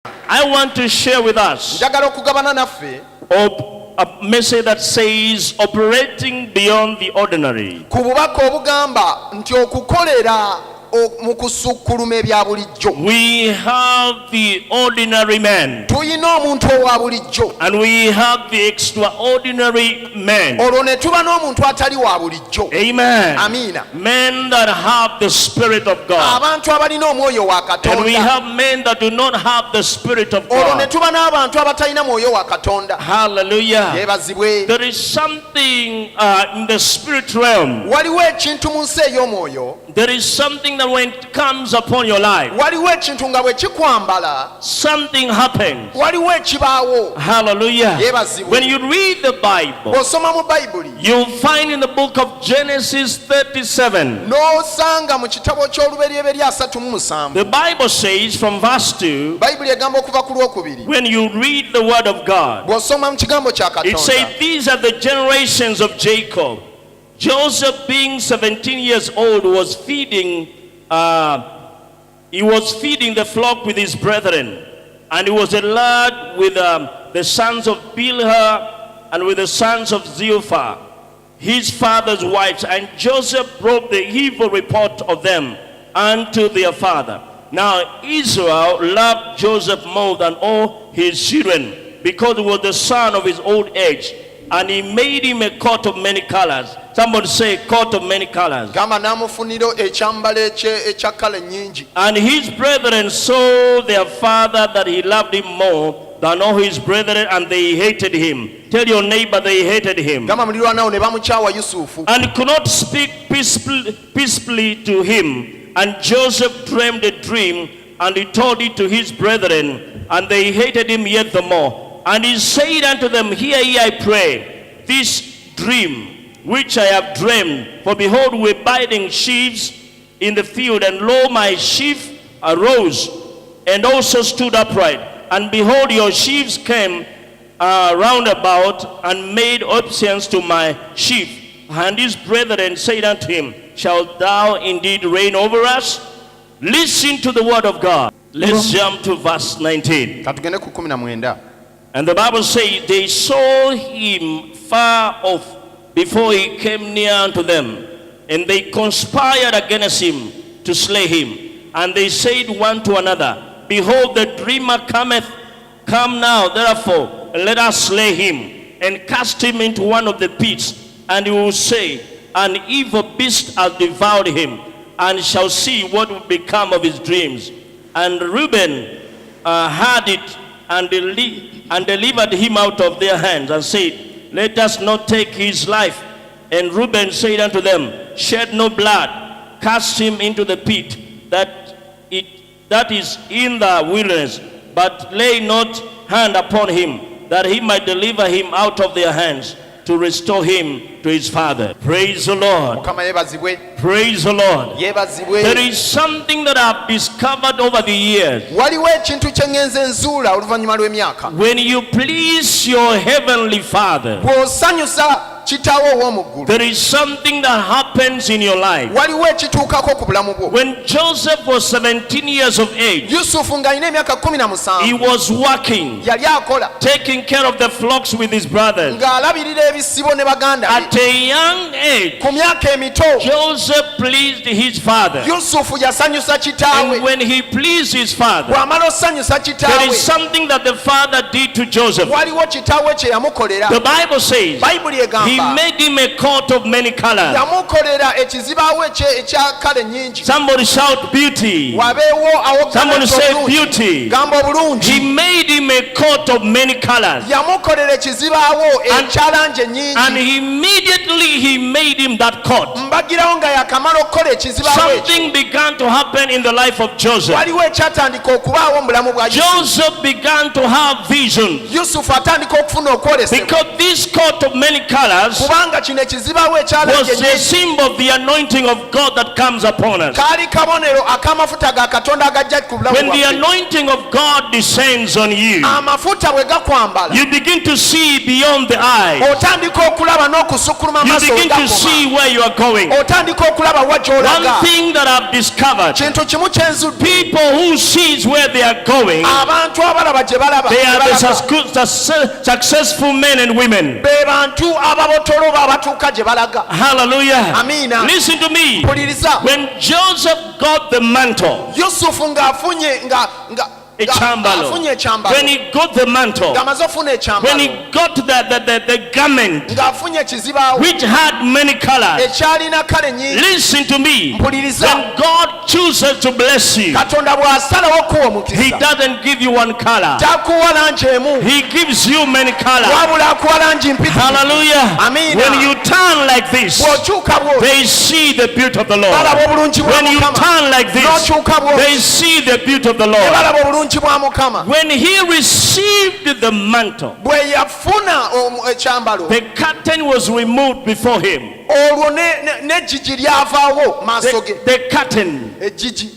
I want to share with us a message that says operating beyond the ordinary. We have the ordinary man and we have the extraordinary man. Amen. Men that have the Spirit of God, and we have men that do not have the Spirit of God. Hallelujah. There is something in the spirit realm. There is something that when it comes upon your life, something happens. Hallelujah. When you read the Bible, you'll find in the book of Genesis 37, the Bible says from verse 2, when you read the word of God, it says these are the generations of Jacob. Joseph, being 17 years old, was feeding the flock with his brethren, and he was a lad with the sons of Bilhah and with the sons of Zilpah, his father's wives. And Joseph brought the evil report of them unto their father. Now Israel loved Joseph more than all his children, because he was the son of his old age, and he made him a coat of many colors. Somebody say coat of many colors. And his brethren saw their father that he loved him more than all his brethren, and they hated him. Tell your neighbor they hated him. And could not speak peaceably to him. And Joseph dreamed a dream, and he told it to his brethren, and they hated him yet the more. And he said unto them, Hear ye, I pray, this dream which I have dreamed. For behold, we were binding sheaves in the field, and lo, my sheaf arose, and also stood upright. And behold, your sheaves came round about, and made obeisance to my sheaf. And his brethren said unto him, Shalt thou indeed reign over us? Listen to the word of God. Let's jump to verse 19. And the Bible says, they saw him far off before he came near unto them, and they conspired against him to slay him. And they said one to another, Behold, the dreamer cometh. Come now, therefore, and let us slay him, and cast him into one of the pits. And he will say, An evil beast hath devoured him, and shall see what will become of his dreams. And Reuben heard it, and delivered him out of their hands, and said, Let us not take his life. And Reuben said unto them, Shed no blood, cast him into the pit that is in the wilderness, but lay not hand upon him, that he might deliver him out of their hands, to restore him to his father. Praise the Lord. Praise the Lord. There is something that I've discovered over the years. When you please your heavenly Father, there is something that happens in your life. When Joseph was 17 years of age, he was working, taking care of the flocks with his brothers. At a young age, Joseph pleased his father. And when he pleased his father, there is something that the father did to Joseph. The Bible says he made him a coat of many colors. Somebody shout beauty. Somebody say beauty. He made him a coat of many colors. And immediately he made him that coat. Something began to happen in the life of Joseph. Joseph began to have visions. Because this coat of many colors us kubanga kino ekizibawo was ekyalengeje a symbol of the anointing of God that comes upon us. kaali kabonero ak'amafuta ga Katonda agajja ku bulamu When the bwaffe. anointing of God descends on you, amafuta bwe gakwambala you begin to see beyond the eyes. otandika okulaba n'okusukkuluma You amaaso begin to see gakoma where you are going. otandika okulaba wa gy'olaga. One thing that I've discovered, kintu kimu kyenzudde people who sees where they are going, abantu abalaba gye balaba they are the gye balaga. successful men and women. be bantu ababotolo abatuuka gye balaga. Hallelujah. Amiina. Listen to me. Mpuliriza. When Joseph got the mantle, yusufu ng'afunye ekyambalo, afunye ekyambalo when he got the mantle, ng'amaze ofuna when he ekyambalo got the garment ng'afunye ekizibaawo which had many colors, ekyalina kale nnyingi. listen to me. mpuliriza. When God chooses to bless you, katonda bw'asalawo okuwa He omukisa doesn't give you one color. takuwa langi emu He gives you many colors. wabula akuwa langi mpitirivu. Hallelujah. Amiina. When you turn like this, bw'okyuka bw'oti they see the beauty of the Lord. balaba obulungi bwa When you Mukama. turn like this, n'okyuka bw'oti they see the beauty of the ne Lord. balaba obulungi bwa Mukama. When he received the mantle, bwe yafuna ekyambalo the curtain was removed before him. olwo n'ejjigi lyavaawo maaso ge. The curtain. ejjigi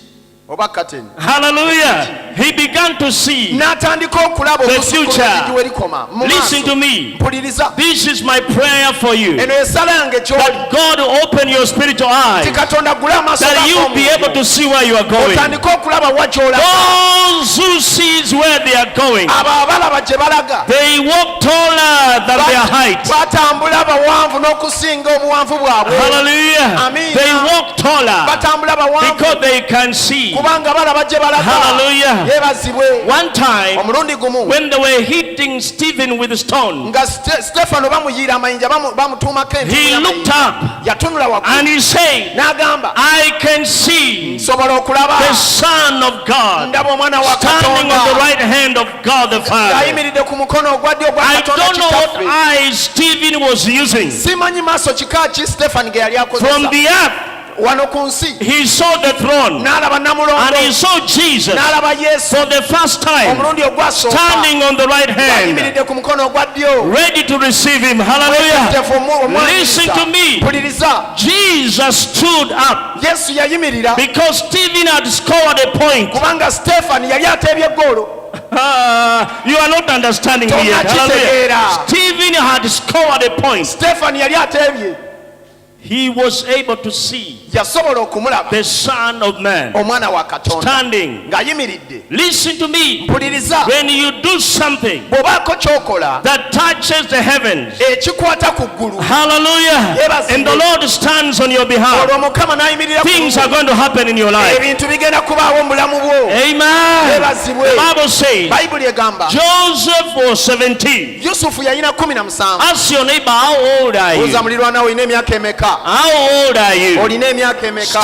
oba kateni. Hallelujah. He began to see. n'atandika okulaba The olusuku future. lw'ejjigi we likoma mu Listen to maaso. me. mpuliriza. This is my prayer for you. eno esala yange gy'oli. That God open your spiritual eyes, ti katonda gula amaaso that you be able to see where you are going. otandika okulaba wa gy'olaga. Those who sees where they are going, abo abalaba gye balaga they walk taller than their height. batambula bawanvu n'okusinga obuwanvu bwabwe. Hallelujah. Amiina. They walk taller batambula bawanvu because they can see. kubanga balaba gye balaga. Hallelujah. yeebazibwe. One time, omulundi gumu when they were hitting Stephen with a stone, nga Stefano bamuyiira amayinja bamutuumako he looked up yatunula waggulu and he said, n'agamba I can see nsobola okulaba the Son of God ndaba omwana wa standing on the Katonda right hand of God the Father. ng'ayimiridde ku mukono ogwa ddyo ogwa I Katonda don't know what kitaffe. eyes Stephen was using. simanyi maaso kika ki Stefano ge yali From akozesa the earth, wano ku nsi he saw the throne n'alaba and namulondo he saw Jesus n'alaba Yesu for the first time omulundi ogwasooka standing on the right hand, ayimiridde ku mukono ogwa ddyo. ready to receive him. Hallelujah. Omwaniriza. Listen to me. mpuliriza. Jesus stood up Yesu yayimirira because Stephen had scored a point. kubanga Stefano yali ateebye eggoolo. You are not understanding me yet. Tonakitegeera. Hallelujah. Stephen had scored a point. Stefano yali ateebye. He was able to see yasobola okumulaba the Son of Man omwana wa Katonda standing. ng'ayimiridde. Listen to me. mpuliriza. When you do something bw'obaako ky'okola that touches the heavens, ekikwata ku ggulu hallelujah, and the Lord stands on your behalf, olwo Mukama n'ayimirira ku things are ggulu, going to happen in your life. ebintu bigenda kubaawo mu bulamu bwo. Amen. Yeebazibwe. The Bible says bayibuli egamba Joseph was 17. yusufu yalina 17. Ask your neighbor, how old are you? buuza mulirwana olina emyaka emeka? How old are you? olina emyaka emeka?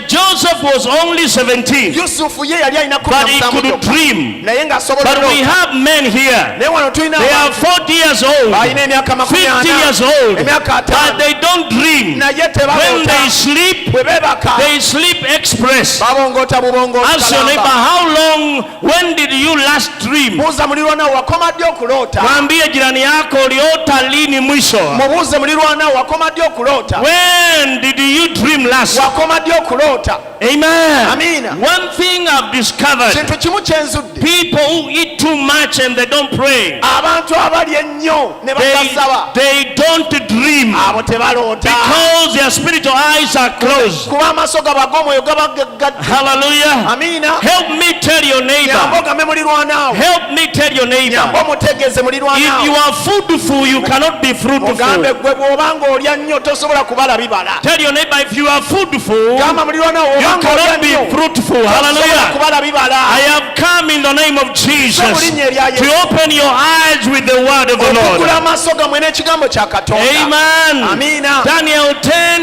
Joseph was only 17, yusufu ye yali alina but he 17 could gyokka. dream. naye ng'asobola But we okulota. have men here. naye wano tulina They are 40 years old, balina emyaka 50 years 40, old, emyaka but 5. they don't dream. naye When tebalota. they sleep, bwe beebaka they sleep express. babongoota bubongo Ask your neighbor, how long, when did you last dream? buuza mulirwana wakoma ddi okuloota. Mwambie jirani yako uliota lini mwisho? mubuuze mulirwana wakoma ddi okuloota. When did you dream last? wakoma ddi okuloota. Amen. Amiina. One thing I've discovered, kintu kimu kyenzudde. people who eat too much and they don't pray, abantu abalya ennyo ne batasaba they don't dream abo tebaloota. because their spiritual eyes are closed. kuba amaaso gabo ag'omwoyo gaba gadde. Hallelujah. amiina. Help me tell your nyamba neighbor. ogambe mulirwanaawo. Help me tell your nyamba neighbor. omutegeeze If mulirwanaawo. you are fruitful, you cannot be fruitful. mugambe gwe bw'oba ng'olya nnyo tosobola kubala bibala. Tell your neighbor, if you are fruitful, gamba mulirwanaawo you oba ng'olya cannot be nnyo fruitful. tosobola Hallelujah. kubala bibala. I have come in the name of Jesus mu linnya erya to Yesu. open your eyes with the word of the okugula Lord. amaaso gammwe n'ekigambo kya Katonda. Amen. Amiina. Daniel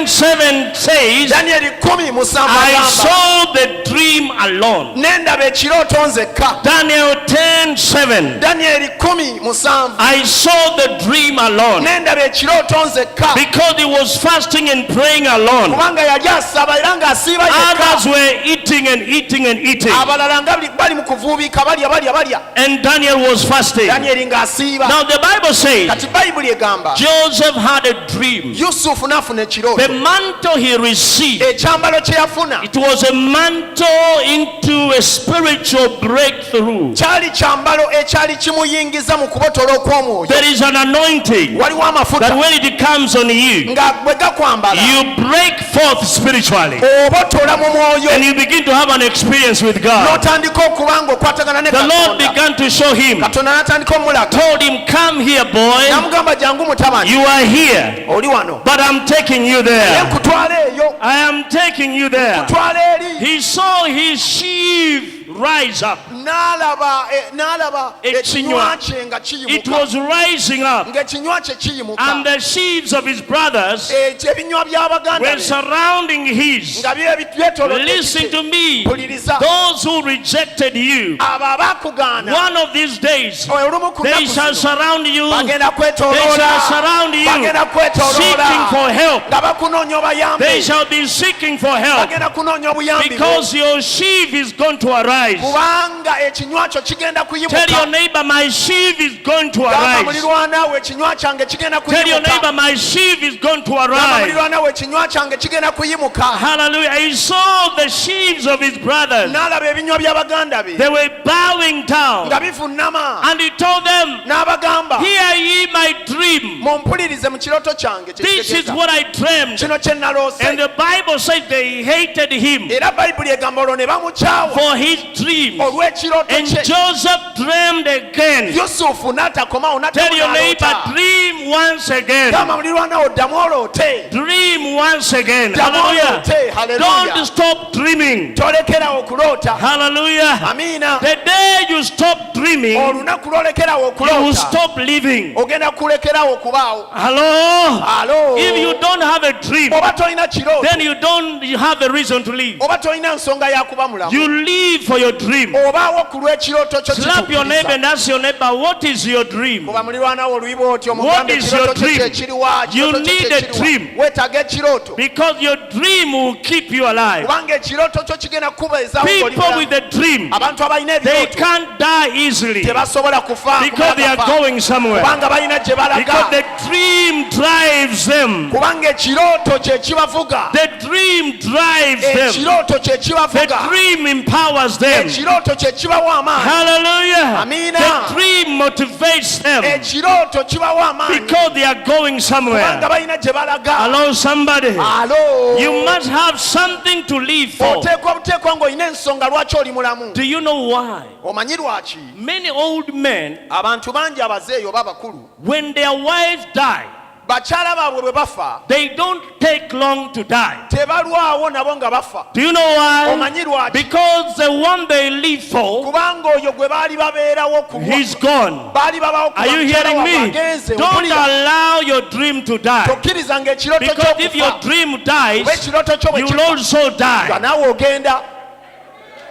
10:7 says, Daniel 10:7 I agamba saw the dream alone. nendaba ekirooto nzekka. Daniel 10:7. Daniel 10:7 I saw the dream alone nendaba ekirooto nzekka. because he was fasting and praying alone. kubanga yali asaba era ng'asiiba yekka. Others were eating eating and eating and eating. abalala nga bali mu kuvuubika balya. And Daniel was fasting. Danyeri ng'asiiba. Now the Bible says Kati Bayibuli egamba Joseph had a dream. Yusufu n'afuna ekirooto. The mantle he received, Ekyambalo kye yafuna it was a mantle into a spiritual breakthrough. kyali kyambalo ekyali kimuyingiza mu kubotola okw'omwoyo. There is an anointing Waliwo that amafuta when it comes on you, nga bwe gakwambala you break forth spiritually obotola mu mwoyo and you begin to have an experience with God. n'otandika okuba ng'okwatagana ne The Lord Katonda. began to show him, Katonda n'atandika omulaga. told him, come here boy, N'amugamba jangu mutabani, you are here, oli wano. but I'm taking you Naye there. nkutwala eyo. I am taking you there. Nkutwala eri. He saw his sheaf rise up. N'alaba Ekinywa. ekinywa kye nga It kiyimuka. was rising up, Ng'ekinywa kye and kiyimuka. the sheaves of his brothers Ebinywa by'abaganda were be surrounding his. nga byetolodde Listen ekike. to me. Puliriza. Those who rejected you, Abo abakugaana one of these days, olumu ku they nnaku shall zino surround you. bagenda They kwetoloola. shall surround you, Bagenda seeking kwetoloola for help. nga bakunoonya obayambe. They shall be seeking for help Bagenda kunoonya obuyambi bwo. because your sheaf is going to arise. Kubanga ekinywa kyo kigenda Tell your kuyimuka. neighbor, my sheaf is going to Gamba arise. mulirwana we ekinywa kyange kigenda Tell your kuyimuka. neighbor, my sheaf is going to Gamba arise. mulirwana we ekinywa kyange kigenda kuyimuka. Hallelujah. He saw the sheaves of his brothers. N'alaba ebinywa by'abaganda be They were bowing down. nga bivunnama. And he told them, N'abagamba hear ye my dream. mumpulirize mu kirooto kyange kye This is kitegeeza. what I dreamed. Kino kye naloose. And the Bible says they hated him Era Bayibuli egamba olwo ne bamukyawa for his dreams. olw'ekirooto And kye. Joseph dreamed again. Yusufu n'atakomawo Tell your neighbor, n'atakomawo. dream once again. Gamba mulirwana oddamu oloote. Dream once again. Ddamu Hallelujah. oloote. Don't Hallelujah. stop dreaming. Tolekerawo okuloota. Hallelujah. Amiina. The day you stop dreaming, Olunaku lwolekerawo you will okuloota. stop living. Ogenda kulekerawo okubaawo. Hello? Alo. If you don't have a dream, Oba tolina kirooto. then you don't have a reason to live. Oba tolina nsonga ya kuba mulamu. You live for your dream. Obaawo ku lw'ekirooto kyo Slap your neighbor kituukiriza. and ask your neighbor, what is your dream? Kuba mulirwana wo oluyiba otyo What mugambe is your ekirooto kyo dream? kyekiriwa. You Ekirooto kyo need a kyekiriwa. dream. Weetaaga ekirooto. Because your dream will keep you alive. Kubanga ekirooto kyo kigenda kukubeezaawo ng'oli People mulamu. with a dream, Abantu abalina they ebirooto can't die easily tebasobola kufa because they are going somewhere. kubanga balina gye Because balaga. the dream drives them. Kubanga ekirooto kye kibavuga. The dream drives them. Ekirooto kye The kibavuga. dream empowers them. Ekirooto kye kibawa amaanyi. Hallelujah. Amina. The dream motivates them Ekirooto kibawa amaanyi. because they are going Kubanga somewhere. balina gye balaga. Hello, somebody. Alo. You must have something to live for. Oteekwa buteekwa ng'olina ensonga lwaki oli mulamu. Do you know why? Omanyi lwaki? Many old men, Abantu bangi abazeeyi oba abakulu when their wives die, bakyala baabwe bwe bafa they don't take long to die. tebalwawo nabo nga bafa. Do you know why? Omanyi lwaki? Because the one they live for, Kubanga oyo gwe baali babeerawo ku he's gone. baali babawo ku Are you mukyala hearing waabwe me? agenze. Don't Mpulira. allow your dream to die. Tokkiriza ng'ekirooto Because if your ky'okufa dream dies, oba ekirooto kyo bwe you will kifa also nga die. naawe ogenda.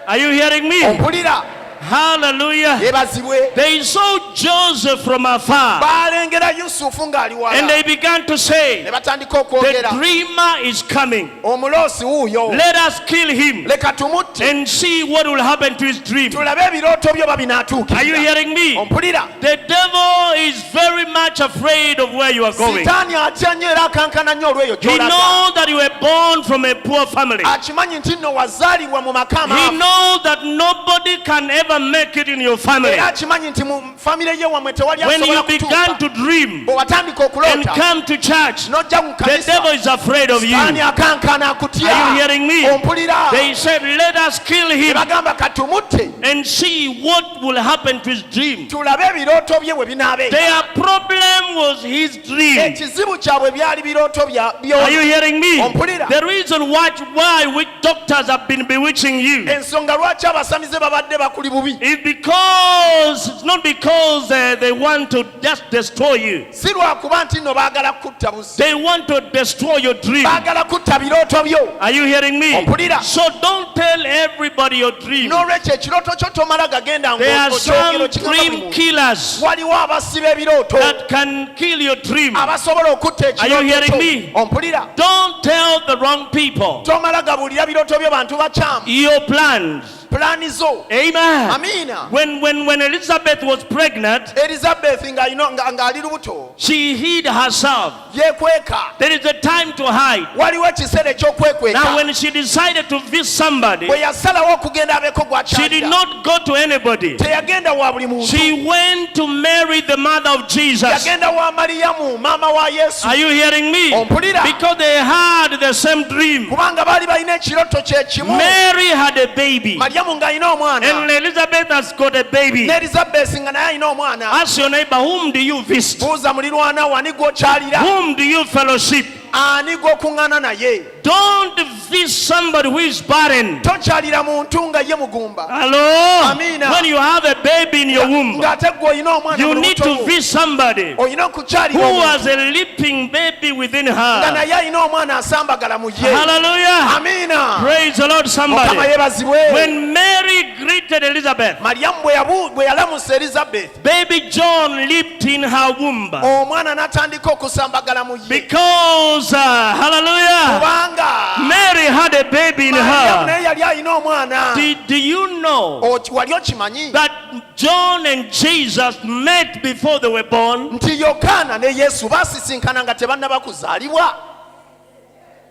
Are you hearing me? Ompulira. Hallelujah. Yeebazibwe. They saw Joseph from afar Baalengera Yusufu ng'ali and wala. they began to say, Ne batandika the okwogera. dreamer is coming. Omuloosi wuuyo. Let us kill him Leka tumutte. and see what will happen to his dream. Tulabe ebirooto byo Are you babinaatuukiriza. hearing me? Ompulira. The devil is very much afraid of where you are going. Sitaani atya nnyo era akankana nnyo olw'eyo He gy'olaga. knows that you were born from a poor family. Akimanyi nti nno wazaalibwa mu maka He amaavu. knows that nobody can ever make it in your family. Era akimanyi nti mu famire ye wammwe tewali When you asobola began kutuuka. to dream Bwe watandika and okuloota come to church, n'ojja mu the devil kanisa is afraid of you. sitaani akankana akutya. Are you hearing me? Ompulira. They said, let us kill Ne him bagamba katumutte and see what will happen to his dream. tulabe ebirooto bye bwe binaabe. Their problem was his dream. Ekizibu kyabwe byali birooto Are you hearing me? Ompulira. The reason why which doctors have been bewitching you ensonga lwaki abasamize babadde bakuli bubi is because It's not because they want to just destroy you. si lwakuba nti nno baagala kutta busi, They want to destroy your dream. baagala kutta birooto byo. Are you hearing me? Ompulira. So don't tell everybody your dream. N'olwekyo ekirooto kyo tomala gagenda There are ng'okyogero some kigamba buli dream muntu. killers Waliwo abasiba ebirooto that can kill your dream. abasobola okutta Are you ekirooto hearing kyo. me? Ompulira. Don't tell the wrong people Tomala gabuulira birooto byo bantu bakyamu. your plans. Pulaani zo. Amen. Amiina. When Elizabeth was pregnant, Elizabeth ng'ali lubuto she hid herself. yeekweka. There is a time to hide. Waliwo ekiseera eky'okwekweka. Now when she decided to visit somebody, bwe yasalawo okugenda abeeko she did gwakyalira, not go to anybody. teyagenda wa buli muntu. She went to Mary, the mother of Jesus. Yagenda wa Mariyamu maama wa Yesu. Are you hearing me? Ompulira. Because they had the same dream. Kubanga baali balina ekirooto kye kimu. Mary had a baby, Mariyamu ng'alina omwana. and Elizabeth has got a baby. Ne Elizabeth nga naye alina omwana. Ask your neighbor, whom do you visit? Buuza mulirwana wo ani gw'okyalira. Whom do you fellowship? Ani gw'okuŋŋaana naye. Don't visit somebody who is barren. Tokyalira muntu nga ye mugumba. Hello? Amina. When you have a baby in your womb, Ng'ate gwe olina omwana you mu need lubuto to lwo. visit somebody Olina okukyalira who omuntu has a leaping baby within nga her. naye alina omwana asambagala mu ye. Hallelujah. Amiina. Praise the Lord, Mukama somebody. yeebazibwe. When Mary greeted Elizabeth, Mariyamu bwe yalamusa Elizabeth, baby John leaped in her womb. omwana n'atandika okusambagala mu ye. Because, hallelujah, Kubanga Mary had a baby in Mariyamu her. naye yali alina omwana. Do you know Wali okimanyi that John and Jesus met before they were born? nti Yokaana ne Yesu baasisinkana nga tebannaba kuzaalibwa?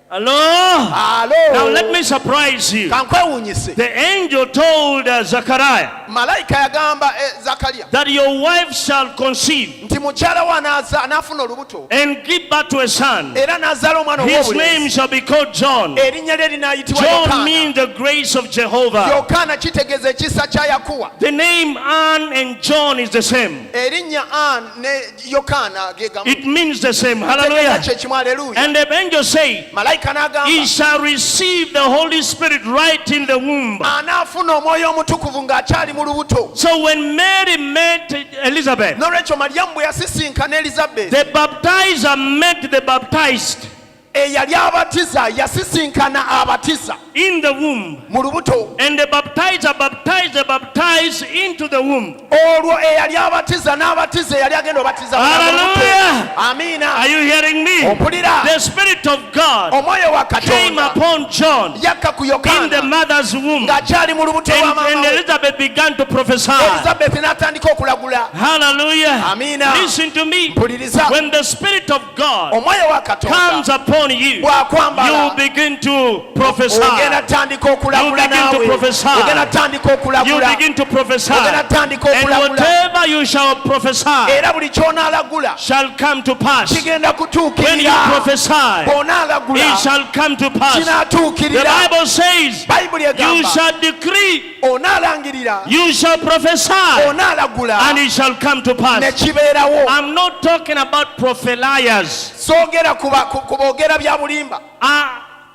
Hello? Now let Alo, me surprise you. kankwewuunyise. The angel told Zechariah Malayika yagamba Zakaliya that your wife shall conceive nti mukyala wo anaafuna olubuto and give birth to a son. era n'azaala omwana His name ow'obulenzi. shall be called John. Erinnya lye linaayitibwa John Yokaana. means the grace of Jehovah. Yokaana kitegeeza ekisa kya Yakuwa. The name Anne and John is the same. Erinnya Anne ne Yokaana ge gamu. It means the same. Kitegeeza Hallelujah. kye kimu. Aleluya. And the angel say, Malayika he n'agamba shall receive the Holy Spirit right in the womb. anaafuna omwoyo omutukuvu ng'akyali mu lubuto. So when Mary met Elizabeth, N'olwekyo Mariyamu bwe yasisinkana Elizabeth, the baptizer met the baptized eyali abatiza yasisinkana abatiza in the womb. mu lubuto. And the baptizer baptized the baptized into the womb. Olwo eyali abatiza n'abatiza eyali agenda obatiza mu Hallelujah. lubuto. Amiina. Are you hearing me? Ompulira. The Spirit of God Omwoyo wa came Katonda upon John yakka ku in the Yokaana mother's womb. ng'akyali mu lubuto lwa And maama we. Elizabeth began to prophesy. Elizabeth n'atandika okulagula. Hallelujah. Amiina. Listen to me. Mpuliriza. When the Spirit of God Omwoyo wa comes Katonda upon you, bw'akwambala you begin to prophesy. ogenda tandika okulagula You begin to naawe. prophesy. Ogenda tandika You okulagula. begin to prophesy. Ogenda tandika And okulagula. whatever you shall prophesy Era buli ky'onaalagula shall come to pass. kigenda When you kutuukirira. prophesy, Bw'onaalagula it shall come to pass. The kinaatuukirira. Bible says, Bayibuli you egamba shall decree, onaalangirira, you shall prophesy, onaalagula and it shall come to ne pass. kibeerawo. I'm not talking about propheliers. Soogera ku boogera bya bulimba.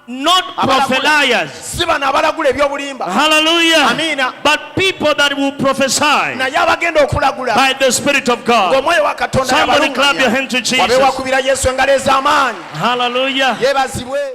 Not propheliers. Si bano abalagula eby'obulimba. Hallelujah. Amiina. But people that will prophesy Naye abagenda okulagula by the Spirit of God. ng'omwoyo wa Katonda Somebody clap your yabalungamya. hands to Wabe Jesus. wakubira Yesu engalo ez'amaanyi. Hallelujah. Yeebazibwe.